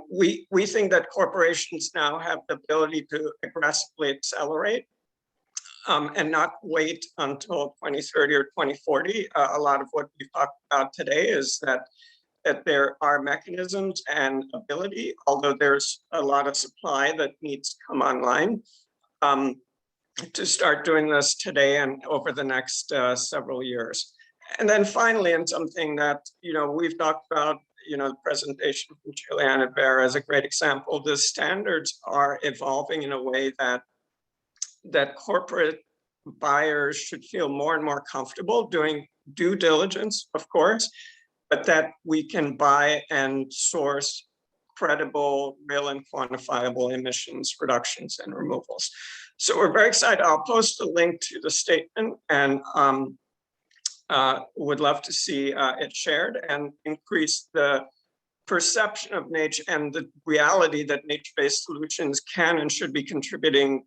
we think that corporations now have the ability to aggressively accelerate and not wait until 2030 or 2040. A lot of what we've talked about today is that there are mechanisms and ability, although there's a lot of supply that needs to come online, to start doing this today and over the next several years. And then finally, and something that we've talked about, the presentation from Julianne and Verra is a great example. The standards are evolving in a way that corporate buyers should feel more and more comfortable doing due diligence, of course, but that we can buy and source credible, real and quantifiable emissions reductions and removals. So we're very excited. I'll post a link to the statement and would love to see it shared and increase the perception of nature and the reality that nature-based solutions can and should be contributing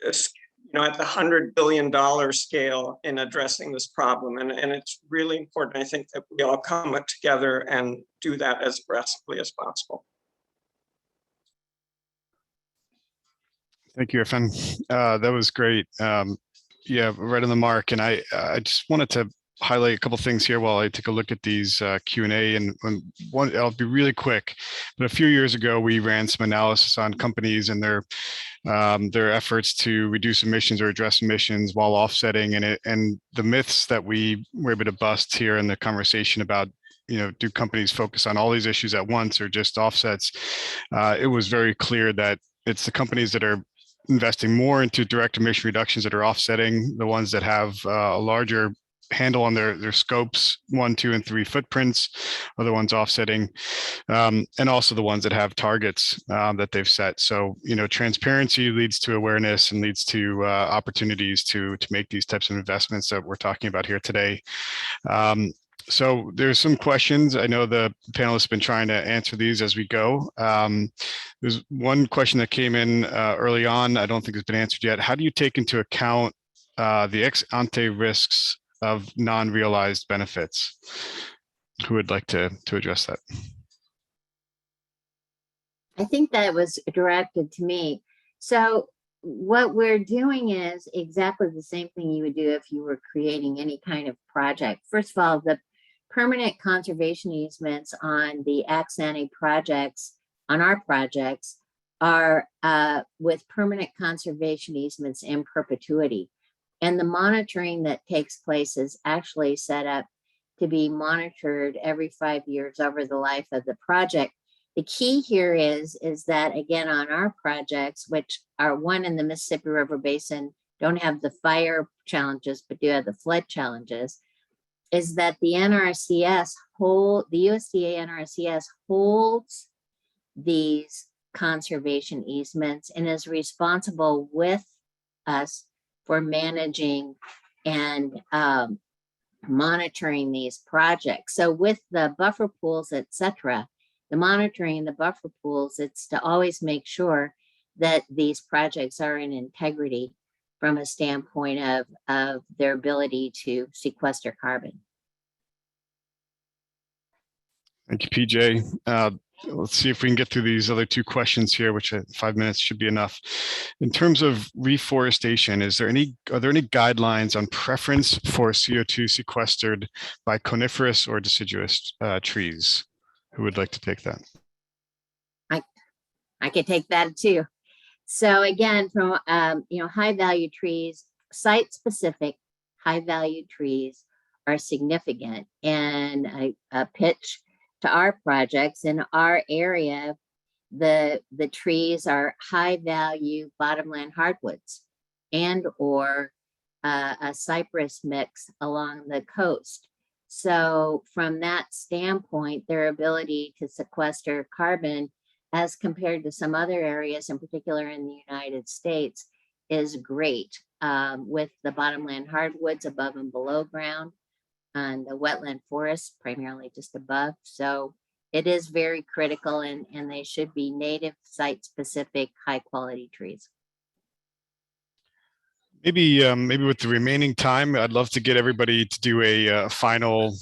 at the $100 billion scale in addressing this problem. And it's really important, I think, that we all come together and do that as aggressively as possible. Thank you, Irfan. That was great. Yeah, right on the mark. And I just wanted to highlight a couple things here while I take a look at these Q&A. And one, I'll be really quick, but a few years ago, we ran some analysis on companies and their efforts to reduce emissions or address emissions while offsetting, and the myths that we were able to bust here in the conversation about, do companies focus on all these issues at once or just offsets? It was very clear that it's the companies that are investing more into direct emission reductions that are offsetting, the ones that have a larger handle on their scopes 1, 2, and 3 footprints are the ones offsetting, and also the ones that have targets that they've set. So transparency leads to awareness and leads to opportunities to make these types of investments that we're talking about here today. So there's some questions. I know the panelists have been trying to answer these as we go. There's one question that came in early on. I don't think it's been answered yet. How do you take into account the ex ante risks of non-realized benefits? who would like to address that? I think that was directed to me. So what we're doing is exactly the same thing you would do if you were creating any kind of project. First of all, the permanent conservation easements on the ex-ante projects, on our projects, are with permanent conservation easements in perpetuity. And the monitoring that takes place is actually set up to be monitored every 5 years over the life of the project. The key here is that, again, on our projects, which are one in the Mississippi River Basin, don't have the fire challenges, but do have the flood challenges, is that the NRCS the USDA NRCS holds these conservation easements and is responsible with us for managing and monitoring these projects. So with the buffer pools, etc., the monitoring the buffer pools, it's to always make sure that these projects are in integrity from a standpoint of their ability to sequester carbon. Thank you, PJ. Let's see if we can get through these other two questions here, which 5 minutes should be enough. In terms of reforestation, are there any guidelines on preference for CO2 sequestered by coniferous or deciduous trees? Who would like to take that? I could take that too. So again, from high value trees, site specific high value trees are significant, and a pitch to our projects in our area, the trees are high value bottomland hardwoods and or a cypress mix along the coast. So from that standpoint, their ability to sequester carbon as compared to some other areas, in particular in the United States, is great, with the bottomland hardwoods above and below ground, and the wetland forests primarily just above. So it is very critical, and they should be native, site-specific, high-quality trees. Maybe with the remaining time, I'd love to get everybody to do a final,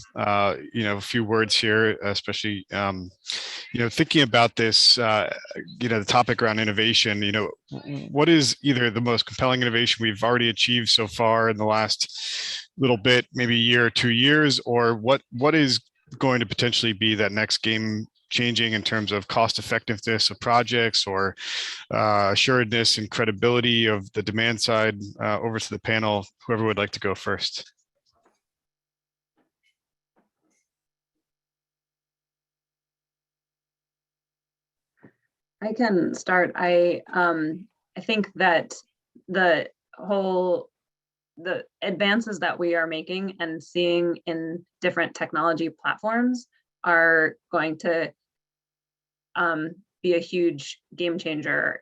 few words here, especially, thinking about this, the topic around innovation. What is either the most compelling innovation we've already achieved so far in the last little bit, maybe a year or 2 years, or what is going to potentially be that next game changing in terms of cost effectiveness of projects or assuredness and credibility of the demand side? Over to the panel, whoever would like to go first. I can start. I think that the advances that we are making and seeing in different technology platforms are going to be a huge game changer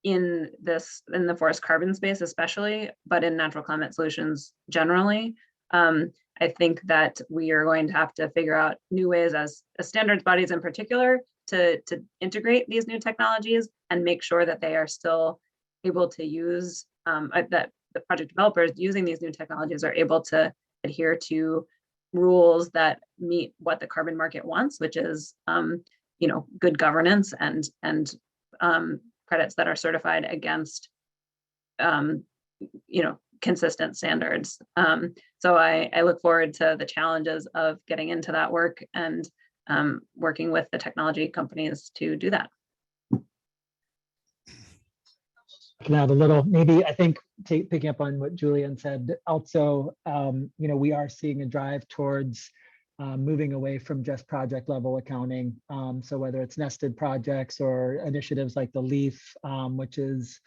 in the forest carbon space, especially, but in natural climate solutions generally. I think that we are going to have to figure out new ways as standards bodies in particular to integrate these new technologies and make sure that they are still able to use, that the project developers using these new technologies are able to adhere to rules that meet what the carbon market wants, which is good governance and credits that are certified against consistent standards. So I look forward to the challenges of getting into that work and working with the technology companies to do that. I can add a little, maybe I think picking up on what Julianne said, also, we are seeing a drive towards moving away from just project level accounting. So whether it's nested projects or initiatives like the LEAF, which is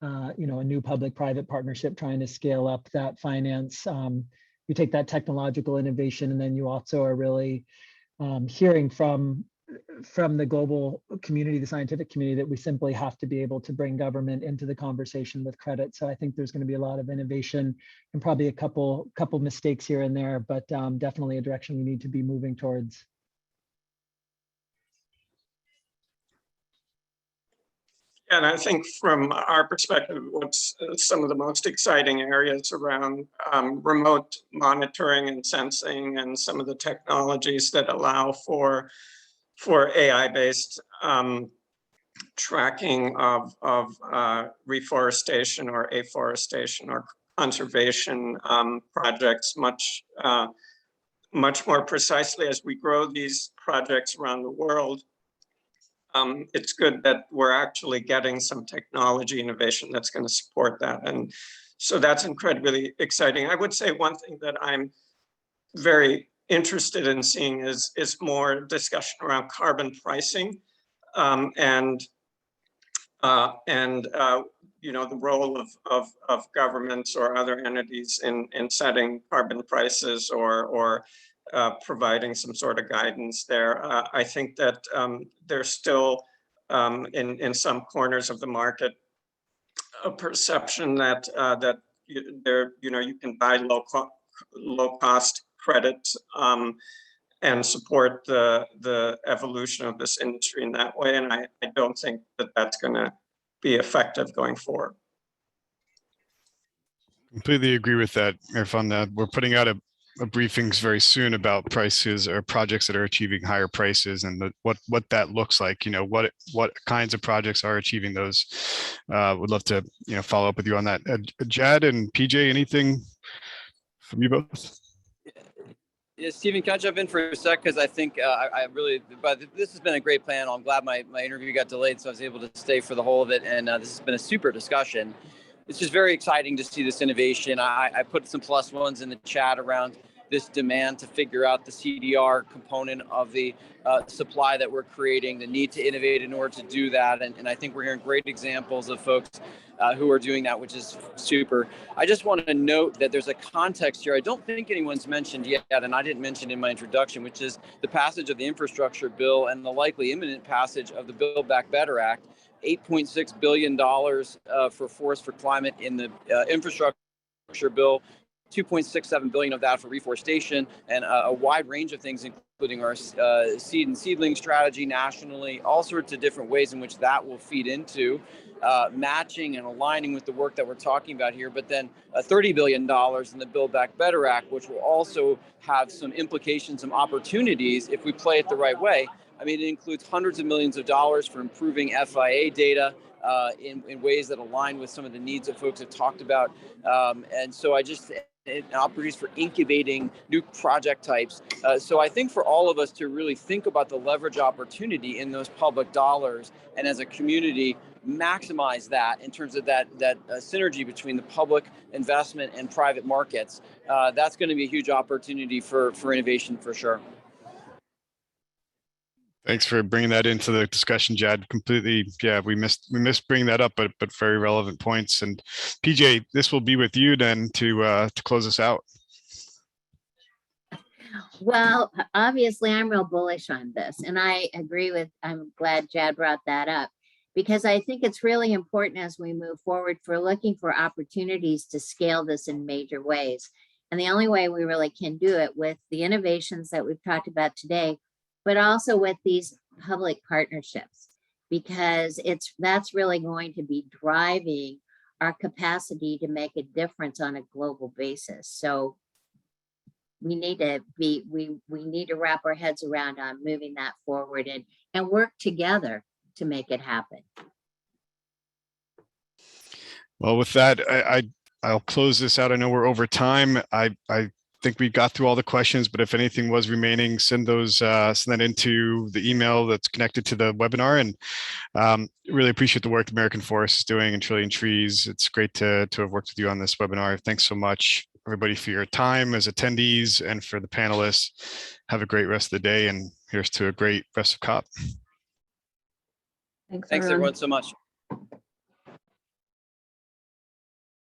a new public-private partnership trying to scale up that finance. You take that technological innovation, and then you also are really hearing from the global community, the scientific community, that we simply have to be able to bring government into the conversation with credit. So I think there's going to be a lot of innovation and probably a couple mistakes here and there, but definitely a direction we need to be moving towards. And I think from our perspective, what's some of the most exciting areas around remote monitoring and sensing, and some of the technologies that allow for AI-based tracking of reforestation or afforestation or conservation projects much more precisely as we grow these projects around the world. It's good that we're actually getting some technology innovation that's going to support that. And so that's incredibly exciting. I would say one thing that I'm very interested in seeing is more discussion around carbon pricing and you know, the role of governments or other entities in setting carbon prices or providing some sort of guidance there. I think that there's still in some corners of the market a perception that you can buy low cost credits and support the evolution of this industry in that way. And I don't think that that's going to be effective going forward. Completely agree with that, Irfan. That we're putting out a briefings very soon about prices or projects that are achieving higher prices, and what that looks like. You know, what kinds of projects are achieving those. Would love to follow up with you on that. Jad and PJ, anything from you both? Yeah, Stephen, can I jump in for a sec? Because I think I really, but this has been a great panel. I'm glad my interview got delayed, so I was able to stay for the whole of it. And this has been a super discussion. It's just very exciting to see this innovation. I put some plus ones in the chat around this demand to figure out the CDR component of the supply that we're creating, the need to innovate in order to do that. And I think we're hearing great examples of folks who are doing that, which is super. I just want to note that there's a context here I don't think anyone's mentioned yet, and I didn't mention in my introduction, which is the passage of the infrastructure bill and the likely imminent passage of the Build Back Better Act. $8.6 billion for Forest for Climate in the infrastructure bill, 2.67 billion of that for reforestation, and a wide range of things, including our seed and seedling strategy nationally, all sorts of different ways in which that will feed into matching and aligning with the work that we're talking about here. But then $30 billion in the Build Back Better Act, which will also have some implications, some opportunities if we play it the right way. I mean, it includes hundreds of millions of dollars for improving FIA data in ways that align with some of the needs that folks have talked about. And so opportunities for incubating new project types. So I think for all of us to really think about the leverage opportunity in those public dollars, and as a community, maximize that in terms of that synergy between the public investment and private markets, that's going to be a huge opportunity for innovation for sure. Thanks for bringing that into the discussion, Jad. Completely, yeah, we missed bringing that up, but very relevant points. And PJ, this will be with you then to close us out. Well, obviously, I'm real bullish on this, and I'm glad Jad brought that up, because I think it's really important as we move forward for looking for opportunities to scale this in major ways. And the only way we really can do it with the innovations that we've talked about today, but also with these public partnerships, because that's really going to be driving our capacity to make a difference on a global basis. So we need to wrap our heads around on moving that forward and work together to make it happen. Well, with that, I'll close this out. I know we're over time. I think we got through all the questions, but if anything was remaining, send that into the email that's connected to the webinar. And really appreciate the work the American Forest is doing and Trillion Trees. It's great to have worked with you on this webinar. Thanks so much, everybody, for your time as attendees, and for the panelists. Have a great rest of the day, and here's to a great rest of COP. Thanks Thanks everyone so much.